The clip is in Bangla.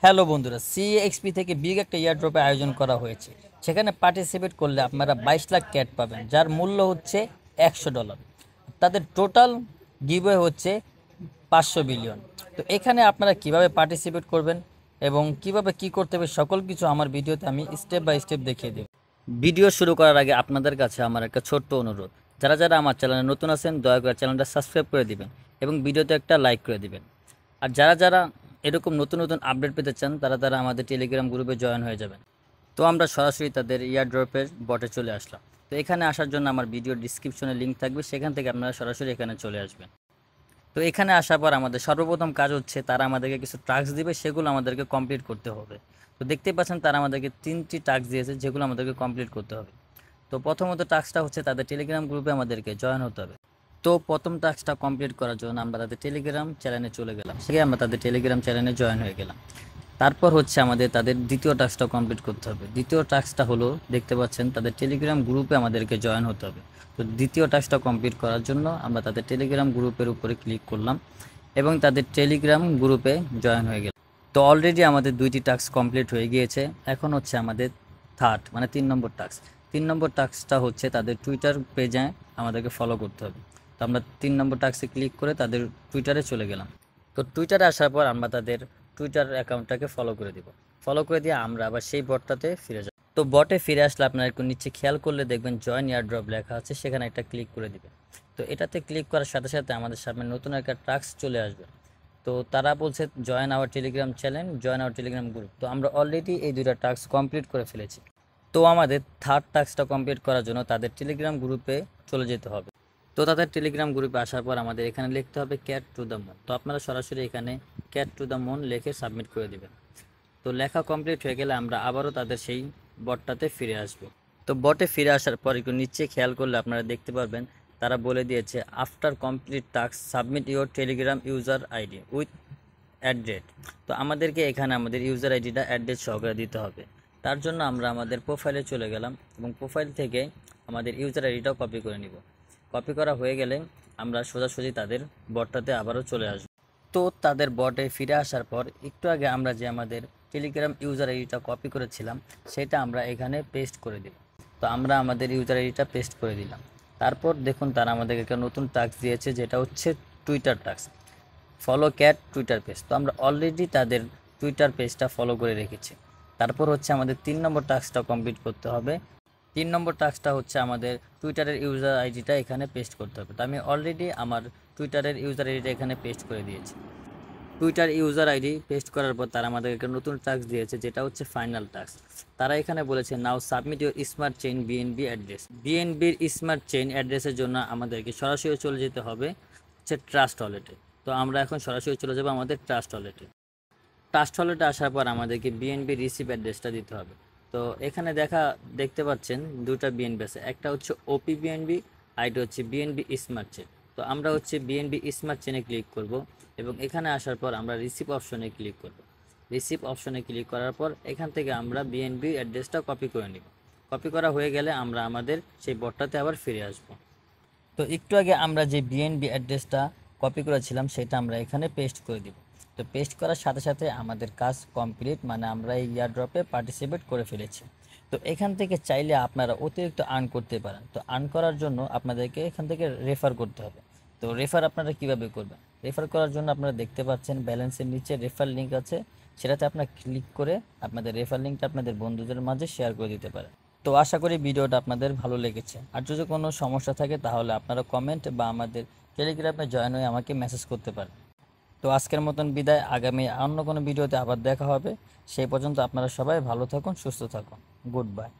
হ্যালো বন্ধুরা, সিএক্সপি থেকে বিগ একটা ইয়ারড্রপে আয়োজন করা হয়েছে। সেখানে পার্টিসিপেট করলে আপনারা 22 লাখ ক্যাট পাবেন, যার মূল্য হচ্ছে $100। তাদের টোটাল গিভওয়ে হচ্ছে 500 বিলিয়ন। তো এখানে আপনারা কিভাবে পার্টিসিপেট করবেন এবং কিভাবে কি করতে হবে সকল কিছু আমার ভিডিওতে আমি স্টেপ বাই স্টেপ দেখিয়ে দেব। ভিডিও শুরু করার আগে আপনাদের কাছে আমার একটা ছোট্ট অনুরোধ, যারা যারা আমার চ্যানেলে নতুন আছেন দয়া করে চ্যানেলটা সাবস্ক্রাইব করে দিবেন এবং ভিডিওতে একটা লাইক করে দিবেন। আর যারা যারা এরকম নতুন নতুন আপডেট পেতে চান তারা তারা আমাদের টেলিগ্রাম গ্রুপে জয়েন হয়ে যাবেন। তো আমরা সরাসরি তাদের ইয়ারড্রপের বটে চলে আসলাম। তো এখানে আসার জন্য আমার ভিডিও ডিসক্রিপশনে লিঙ্ক থাকবে, সেখান থেকে আপনারা সরাসরি এখানে চলে আসবেন। তো এখানে আসার পর আমাদের সর্বপ্রথম কাজ হচ্ছে তারা আমাদেরকে কিছু টাস্ক দিবে, সেগুলো আমাদেরকে কমপ্লিট করতে হবে। তো দেখতেই পাচ্ছেন তারা আমাদেরকে 3টি টাস্ক দিয়েছে, যেগুলো আমাদেরকে কমপ্লিট করতে হবে। তো প্রথমত টাস্কটা হচ্ছে তাদের টেলিগ্রাম গ্রুপে আমাদেরকে জয়েন হতে হবে। তো প্রথম টাস্কটা কমপ্লিট করার জন্য আমরা তাদের টেলিগ্রাম চ্যানেলে চলে গেলাম, সেখানে আমরা তাদের টেলিগ্রাম চ্যানেলে জয়েন হয়ে গেলাম। তারপর হচ্ছে আমাদের তাদের দ্বিতীয় টাস্কটা কমপ্লিট করতে হবে। দ্বিতীয় টাস্কটা হলো, দেখতে পাচ্ছেন তাদের টেলিগ্রাম গ্রুপে আমাদেরকে জয়েন হতে হবে। তো দ্বিতীয় টাস্কটা কমপ্লিট করার জন্য আমরা তাদের টেলিগ্রাম গ্রুপের উপরে ক্লিক করলাম এবং তাদের টেলিগ্রাম গ্রুপে জয়েন হয়ে গেলাম। তো অলরেডি আমাদের 2টি টাস্ক কমপ্লিট হয়ে গিয়েছে। এখন হচ্ছে আমাদের থার্ড মানে 3 নম্বর টাস্ক। 3 নম্বর টাস্কটা হচ্ছে তাদের টুইটার পেজে আমাদেরকে ফলো করতে হবে। তো আমরা 3 নম্বর টাস্কে ক্লিক করে তাদের টুইটারে চলে গেলাম। তো টুইটারে আসার পর আমরা তাদের টুইটার অ্যাকাউন্টটাকে ফলো করে দিব। ফলো করে দিয়ে আমরা আবার সেই বটটাতে ফিরে যাব। তো বটে ফিরে আসলে আপনারা একটু নিচে খেয়াল করলে দেখবেন জয়েন ইয়ারড্রপ লেখা আছে, সেখানে একটা ক্লিক করে দিবেন। তো এটাতে ক্লিক করার সাথে সাথে আমাদের সামনে নতুন একটা টাস্ক চলে আসবে। তো তারা বলছে join our Telegram channel, join our Telegram group. তো আমরা অলরেডি এই 2টা টাস্ক কমপ্লিট করে ফেলেছি। তো আমাদের থার্ড টাস্কটা কমপ্লিট করার জন্য তাদের টেলিগ্রাম গ্রুপে চলে যেতে হবে। তো তাদের টেলিগ্রাম গ্রুপে আসার পর আমাদের এখানে লিখতে হবে ক্যাট টু দ্য মুন। তো আপনারা সরাসরি এখানে ক্যাট টু দ্য মুন লিখে সাবমিট করে দিবেন। তো লেখা কমপ্লিট হয়ে গেলে আমরা আবারও তাদের সেই বটটাতে ফিরে আসব। তো বটে ফিরে আসার পর একটু নিচে খেয়াল করলে আপনারা দেখতে পারবেন তারা বলে দিয়েছে after complete task submit your Telegram user ID with address. তো আমাদেরকে এখানে আমাদের ইউজার আইডিটা অ্যাড্রেস সহকারে দিতে হবে। তার জন্য আমরা আমাদের প্রোফাইলে চলে গেলাম এবং প্রোফাইল থেকে আমাদের ইউজার আইডিটাও কপি করে নিব। কপি করা হয়ে গেলে আমরা সোজাসুজি তাদের বটটাতে আবারও চলে আসব। তো তাদের বটে ফিরে আসার পর একটু আগে আমরা যে আমাদের টেলিগ্রাম ইউজার আইডিটা কপি করেছিলাম সেটা আমরা এখানে পেস্ট করে দিলাম। তো আমরা আমাদের ইউজার আইডিটা পেস্ট করে দিলাম। তারপর দেখুন তারা আমাদেরকে একটা নতুন টাস্ক দিয়েছে, যেটা হচ্ছে Twitter task, follow cat Twitter page. তো আমরা অলরেডি তাদের টুইটার পেজটা ফলো করে রেখেছি। তারপর হচ্ছে আমাদের 3 নম্বর টাস্কটা কমপ্লিট করতে হবে। 3 নম্বর টাস্কটা হচ্ছে আমাদের টুইটারের ইউজার আইডিটা এখানে পেস্ট করতে হবে। তো আমি অলরেডি আমার টুইটারের ইউজার আইডিটা এখানে পেস্ট করে দিয়েছি। টুইটার ইউজার আইডি পেস্ট করার পর তারা আমাদেরকে একটা নতুন টাস্ক দিয়েছে, যেটা হচ্ছে ফাইনাল টাস্ক। তারা এখানে বলেছে now submit your smart chain BNB address. বিএনবির স্মার্ট চেইন অ্যাড্রেসের জন্য আমাদেরকে সরাসরি চলে যেতে হবে হচ্ছে ট্রাস্ট ওয়ালেটে। তো আমরা এখন সরাসরি চলে যাব আমাদের ট্রাস্ট ওয়ালেটে। ট্রাস্ট ওয়ালেটে আসার পর আমাদেরকে বিএনবি রিসিভ অ্যাড্রেসটা দিতে হবে। তো এখানে দেখতে পাচ্ছেন 2টা বিএনবি আছে, একটা হচ্ছে ওপি বিএনবি, আইটা হচ্ছে বিএনবি স্মার্ট চেন। তো আমরা হচ্ছে বিএনবি স্মার্ট চেনে ক্লিক করব এবং এখানে আসার পর আমরা রিসিভ অপশনে ক্লিক করব। রিসিভ অপশনে ক্লিক করার পর এখান থেকে আমরা বিএনবি অ্যাড্রেসটা কপি করে নিব। কপি করা হয়ে গেলে আমরা আমাদের সেই বটটাতে আবার ফিরে আসব। তো একটু আগে আমরা যে বিএনবি অ্যাড্রেসটা কপি করেছিলাম সেটা আমরা এখানে পেস্ট করে দিব। তো পেস্ট করার সাথে সাথে আমাদের কাজ কমপ্লিট, মানে আমরা এই ইয়ারড্রপে পার্টিসিপেট করে ফেলেছি। তো এখান থেকে চাইলে আপনারা অতিরিক্ত আর্ন করতে পারেন। তো আর্ন করার জন্য আপনাদেরকে এখান থেকে রেফার করতে হবে। তো রেফার আপনারা কিভাবে করবেন? রেফার করার জন্য আপনারা দেখতে পাচ্ছেন ব্যালেন্সের নিচে রেফার লিঙ্ক আছে, সেটাতে আপনারা ক্লিক করে আপনাদের রেফার লিঙ্কটা আপনাদের বন্ধুদের মাঝে শেয়ার করে দিতে পারেন। তো আশা করি ভিডিওটা আপনাদের ভালো লেগেছে। আর যদি কোনো সমস্যা থাকে তাহলে আপনারা কমেন্ট বা আমাদের টেলিগ্রামে জয়েন হয়ে আমাকে মেসেজ করতে পারেন। তো আজকের মতন বিদায়, আগামী অন্য কোনো ভিডিওতে আবার দেখা হবে। সেই পর্যন্ত আপনারা সবাই ভালো থাকুন, সুস্থ থাকুন। Good bye.